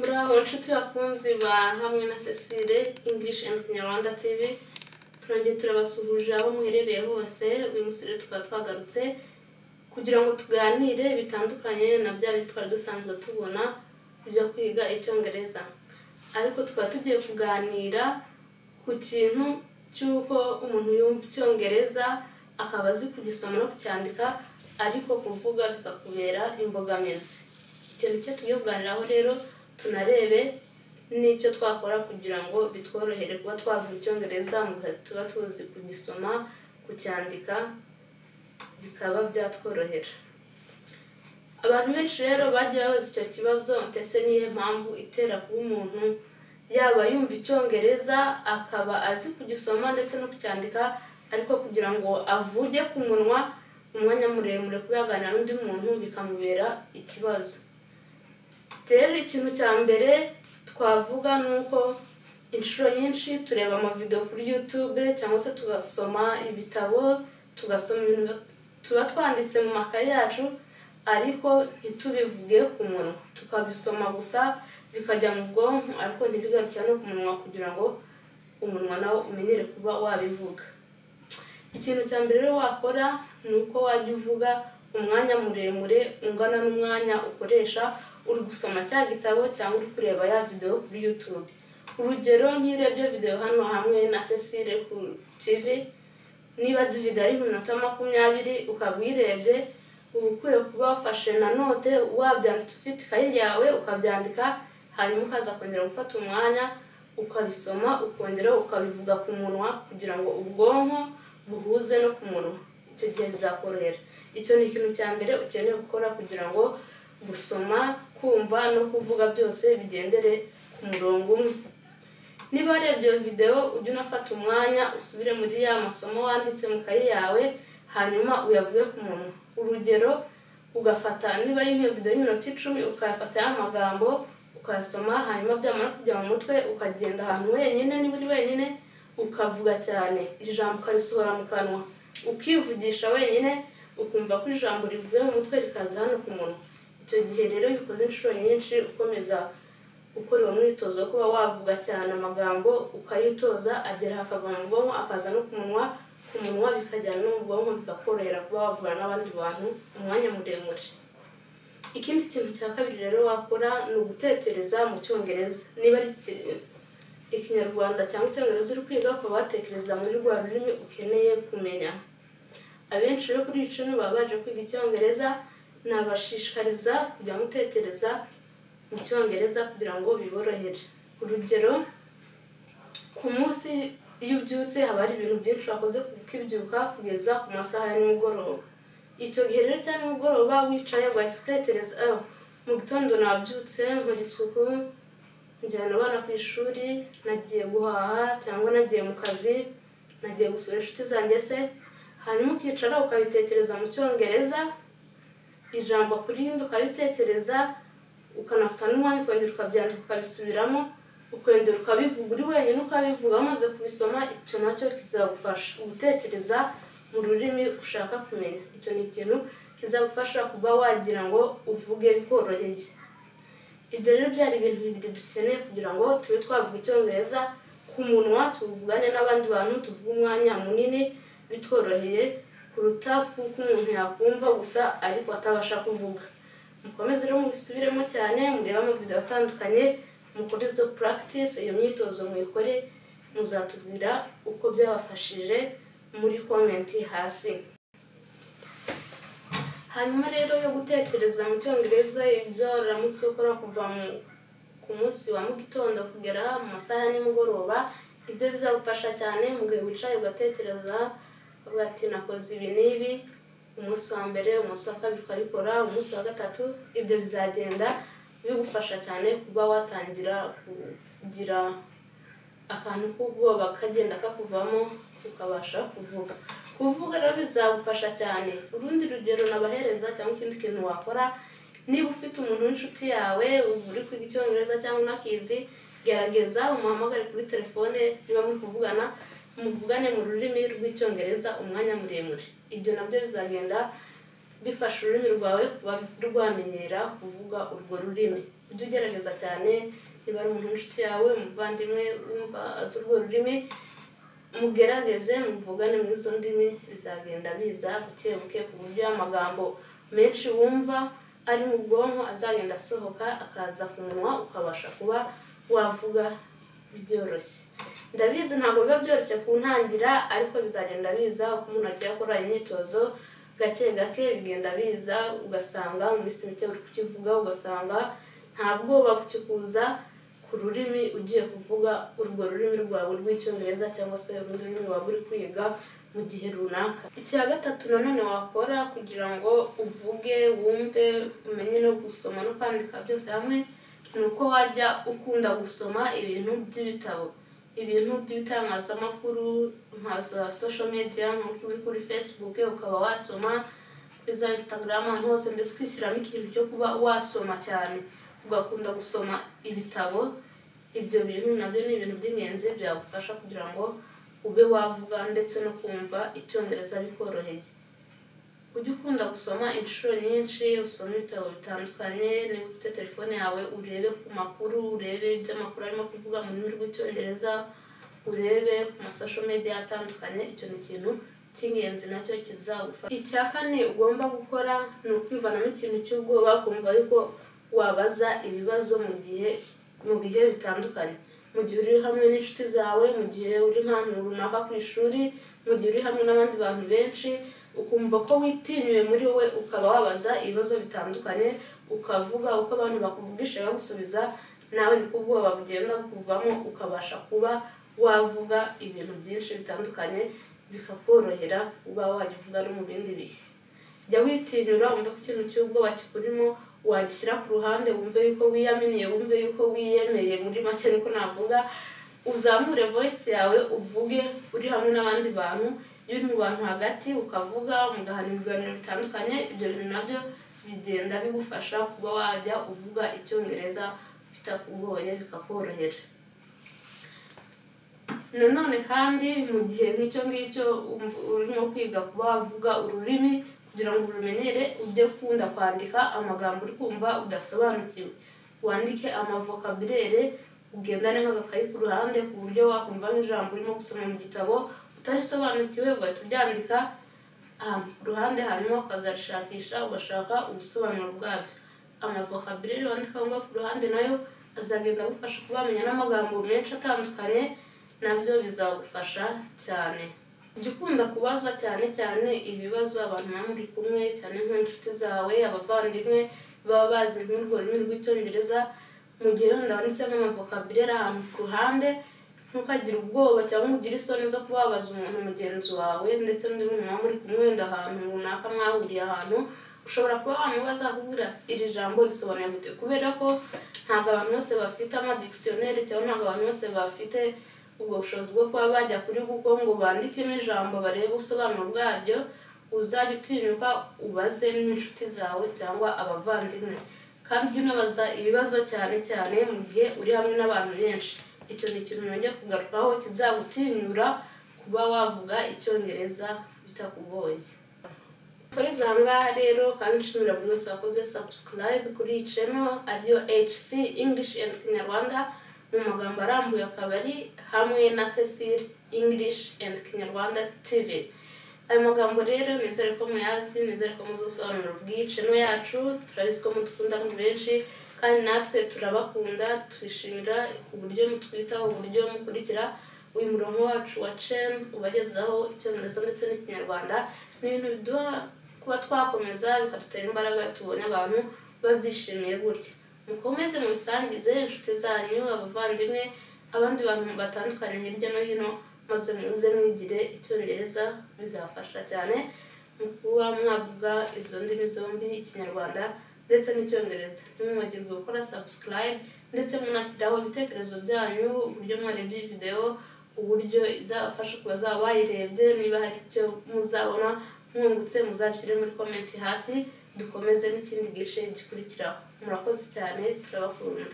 Muraho nshuti bakunzi ba hamwe na Cecile English and Kinyarwanda TV. Turongeye turabasuhuje aho muherereye hose. Uyu munsi rero tukaba twagarutse kugira ngo tuganire bitandukanye na bya bitwara dusanzwe tubona byo kwiga icyongereza. Ariko tukaba tugiye kuganira ku kintu cyuko umuntu yumva icyongereza akaba azi kugisoma no kucyandika ariko kuvuga bikakubera imbogamizi. Icyo nicyo tugiye kuganiraho rero, tunarebe n'icyo twakora kugira ngo bitworohere kuba twavuga icyongereza mu gihe tuba tuzi kugisoma, kucyandika bikaba byatworohera. Abantu benshi rero bagiye babaza icyo kibazo, ndetse niyo mpamvu itera kuba umuntu yaba yumva icyongereza akaba azi kugisoma ndetse no kucyandika, ariko kugira ngo avuge ku munwa umwanya muremure kuyaganira n'undi muntu bikamubera ikibazo. Rero ikintu cya mbere twavuga nuko inshuro nyinshi tureba amavideo kuri YouTube cyangwa se tugasoma ibitabo, tugasoma ibintu tuba twanditse mu makaye yacu, ariko ntitubivuge ku munwa. Tukabisoma gusa bikajya mu bwonko ariko ntibigarukira no ku munwa kugira ngo umunwa nawo umenyere kuba wabivuga. Ikintu cya mbere rero wakora nuko wajya uvuga umwanya muremure ungana n'umwanya ukoresha uri gusoma cya gitabo cyangwa uri kureba ya video kuri YouTube. Urugero, nk'iyo urebye video hano hamwe na Cecile ku TV, niba video ari 20 ukaba uyirebye, uba ukwiye kuba wafashe na note, wabyanditse ufite ikayi yawe ukabyandika, hanyuma ukaza kongera gufata umwanya ukabisoma, ukongera ukabivuga ku munwa kugira ngo ubwonko buhuze no ku munwa. Icyo gihe bizakorohera. Icyo ni ikintu cya mbere ukeneye gukora kugira ngo gusoma, kumva no kuvuga byose bigendere ku murongo umwe. Niba warebye iyo video, ujye unafata umwanya usubire muri ya masomo wanditse mu kayi yawe, hanyuma uyavuge ku munwa. Urugero, ugafata niba ari nk'iyo video y'iminota 10 ukayafata ya magambo ukayasoma, hanyuma byamara kujya mu mutwe ukagenda ahantu wenyine, niba uri wenyine ukavuga cyane ijambo ukarisohora mu kanwa, ukivugisha wenyine, ukumva ko ijambo rivuye mu mutwe rikaza hano ku munwa. Icyo gihe rero bikoze inshuro nyinshi ukomeza gukora uwo mwitozo wo kuba wavuga cyane amagambo, ukayitoza agera hakava mu bwonko akaza no ku munwa bikajyana no mu bwonko, bikakorohera kuba wavugana n'abandi bantu umwanya muremure. Ikindi kintu cya kabiri rero wakora ni ugutekereza mu cyongereza. Niba ari ikinyarwanda cyangwa icyongereza uri kwiga, ukaba watekereza muri rwa rurimi ukeneye kumenya. Abenshi rero kuri icumi baba baje kwiga icyongereza, nabashishikariza kujya mutekereza mu cyongereza kugira ngo biborohere. Urugero, ku munsi iyo ubyutse haba hari ibintu byinshi wakoze kuva ukibyuka kugeza ku masaha ya nimugoroba. Icyo gihe rero cya nimugoroba wicaye ugahita utekereza, mu gitondo nabyutse nkora isuku, njyana abana ku ishuri, nagiye guhaha cyangwa nagiye mu kazi, nagiye gusura inshuti zanjye se, hanyuma ukicara ukabitekereza mu cyongereza, ijambo kurindi ukabitekereza, ukanafata n'umwanya ukongera ukabyandika ukabisubiramo, ukongera ukabivuga uri wenyine ukabivuga wamaze kubisoma. Icyo nacyo kizagufasha gutekereza mu rurimi ushaka kumenya. Icyo ni ikintu kizagufasha kuba wagira ngo uvuge bikoroheye. Ibyo rero byari ibintu bibiri dukeneye kugira ngo tube twavuga icyongereza ku munwa, tuvugane n'abandi bantu, tuvuge umwanya munini bitworoheye, kuruta kuko umuntu yakumva gusa ariko atabasha kuvuga. Mukomeze rero mubisubiremo cyane, murebe amavideo atandukanye, mukore izo practice, iyo myitozo mwikore, muzatubwira uko byabafashije muri comment hasi. Hanyuma rero yo gutekereza mu cyongereza, ibyo uramutse ukora kuva ku munsi wa mu gitondo kugera mu masaha ya nimugoroba, ibyo bizagufasha cyane mu gihe wicaye ugatekereza, uvuga ati nakoze ibi n'ibi, umunsi wa mbere, umunsi wa kabiri ukabikora, umunsi wa gatatu. Ibyo bizagenda bigufasha cyane kuba watangira kugira akantu k'ubwoba kagenda kakuvamo ukabasha kuvuga. Kuvuga rero bizagufasha cyane. Urundi rugero nabahereza cyangwa ikindi kintu wakora, niba ufite umuntu w'inshuti yawe uri kwiga icyongereza cyangwa unakizi, gerageza umuhamagare kuri telefone, niba muri kuvugana muvugane mu rurimi rw'icyongereza umwanya muremure. Ibyo nabyo bizagenda bifasha ururimi rwawe kuba rwamenyera kuvuga urwo rurimi. Ujye ugerageza cyane, niba ari umuntu w'inshuti yawe, umuvandimwe wumva azi urwo rurimi, mugerageze muvugane muri izo ndimi, bizagenda biza buke buke ku buryo amagambo menshi wumva ari mu bwonko azagenda asohoka akaza ku munwa, ukabasha kuba wavuga byoroshye. Ndabizi ntabwo biba byoroshye kuntangira, ariko bizagenda biza uko umuntu agiye akora imyitozo gake gake, bigenda biza ugasanga mu minsi mike uri kukivuga, ugasanga nta bwoba bukikuza ku rurimi ugiye kuvuga urwo rurimi rwawe rw'icyongereza cyangwa se urundi rurimi waba uri kwiga mu gihe runaka. Icya gatatu nanone wakora kugira ngo uvuge, wumve, umenye no gusoma no kwandika byose hamwe, ni uko wajya ukunda gusoma ibintu by'ibitabo, ibintu by'ibitangazamakuru nka za social media, nk'uko uri kuri Facebook ukaba wasoma, kuri za Instagram, ahantu hose mbese ukishyiramo ikintu cyo kuba wasoma cyane, ugakunda gusoma ibitabo. Ibyo bintu nabyo ni ibintu by'ingenzi byagufasha kugira ngo ube wavuga ndetse no kumva icyongereza bikoroheye. Ujye ukunda gusoma inshuro nyinshi, usome ibitabo bitandukanye, niba ufite telefone yawe urebe ku makuru, urebe iby'amakuru arimo kuvuga mu rurimi rw'icyongereza, urebe ku social media atandukanye. Icyo ni ikintu cy'ingenzi nacyo kizagufasha. Icya kane ugomba gukora ni ukwivanamo ikintu cy'ubwoba, kumva yuko wabaza ibibazo mu bihe bitandukanye, mu gihe uri hamwe n'inshuti zawe, mu gihe uri nk'ahantu runaka ku ishuri, mu gihe uri hamwe n'abandi bantu benshi, ukumva ko witinyuye muri wowe ukaba wabaza ibibazo bitandukanye, ukavuga uko abantu bakuvugisha bagusubiza, nawe niko ubwoba bugenda kuvamo, ukabasha kuba wavuga ibintu byinshi bitandukanye, bikakorohera uba wajya uvuga no mu bindi bihe. Jya witinyura, wumve ko ikintu cy'ubwoba kikurimo wagishyira ku ruhande, wumve yuko wiyaminiye, wumve yuko wiyemeye, muri make niko navuga. Uzamure voice yawe, uvuge uri hamwe n'abandi bantu, iyo uri mu bantu hagati ukavuga, mugahana ibiganiro bitandukanye, ibyo bintu nabyo bigenda bigufasha kuba wajya uvuga icyongereza bitakugoye, bikakorohera. Nanone kandi mu gihe nk'icyo ngicyo urimo kwiga kuba wavuga ururimi, kugira ngo urumenyere, ujye kunda kwandika amagambo uri kumva udasobanukiwe, wandike amavokabulere, ugendane nk'agakayi ku ruhande, ku buryo wakumva nk'ijambo urimo gusoma mu gitabo utarisobanukiwe, ugahita uryandika ahantu ku ruhande, hanyuma ukazarishakisha ugashaka ubusobanuro bwabyo. Amavokabulere wandika ngo ku ruhande nayo azagenda agufasha kuba wamenya n'amagambo menshi atandukanye, nabyo bizagufasha cyane. Ujye ukunda kubaza cyane cyane ibibazo abantu baba muri kumwe, cyane nk'inshuti zawe, abavandimwe baba bazi nk'urwo rurimi rw'icyongereza. Mu gihe wenda wanditsemo amavokabulere ahantu ku ruhande, ntukagire ubwoba cyangwa ugire isoni zo kuba wabaza umuntu mugenzi wawe ndetse n'undi muntu muba muri kumwe, wenda ahantu runaka mwahuriye ahantu, ushobora kuba wamubaza akubwira iri jambo risobanuye gute, kubera ko ntabwo abantu bose bafite amadictionnaire cyangwa ntabwo abantu bose bafite ubwo bushobozi bwo kuba bajya kuri Google ngo bandikemo ijambo barebe ubusobanuro bwaryo. Uzajya utinyuka ubaze n'inshuti zawe cyangwa abavandimwe, kandi ujye unabaza ibibazo cyane cyane mu gihe uri hamwe n'abantu benshi. Icyo ni ikintu nongeye kugarukaho kizagutinyura kuba wavuga icyongereza bitakugoye. Sorry zangaha rero, kandi nshimira buri wese wakoze subscribe kuri iyi channel ariyo HC English and Kinyarwanda, mu magambo arambuye akaba ari hamwe na Cecile English and Kinyarwanda TV. Ayo magambo rero nizere ko muyazi, nizere ko muzosobanura bw'iyi channel yacu. Turabizi ko mudukunda muri benshi, kandi natwe turabakunda, twishimira uburyo mutwitaho, uburyo mukurikira uyu murongo wacu wa channel ubagezaho icyongereza ndetse n'ikinyarwanda. Ni ibintu biduha kuba twakomeza, bikadutera imbaraga, tubone abantu babyishimiye gutya. Mukomeze mubisangize inshuti zanyu, abavandimwe, abandi bantu batandukanye hirya no hino, maze muze mwigire icyongereza. Bizafasha cyane mu kuba mwavuga izo ndimi zombi, ikinyarwanda ndetse n'icyongereza. Ntimwibagirwe gukora subscribe ndetse munashyiraho ibitekerezo byanyu, uburyo mwarebye iyi video, uburyo izabafasha kuba zaba bayirebye. Niba hari icyo muzabona mwungutse muzabishyire muri comment hasi, dukomeze n'ikindi gice gikurikiraho. Murakoze cyane, turabakunda.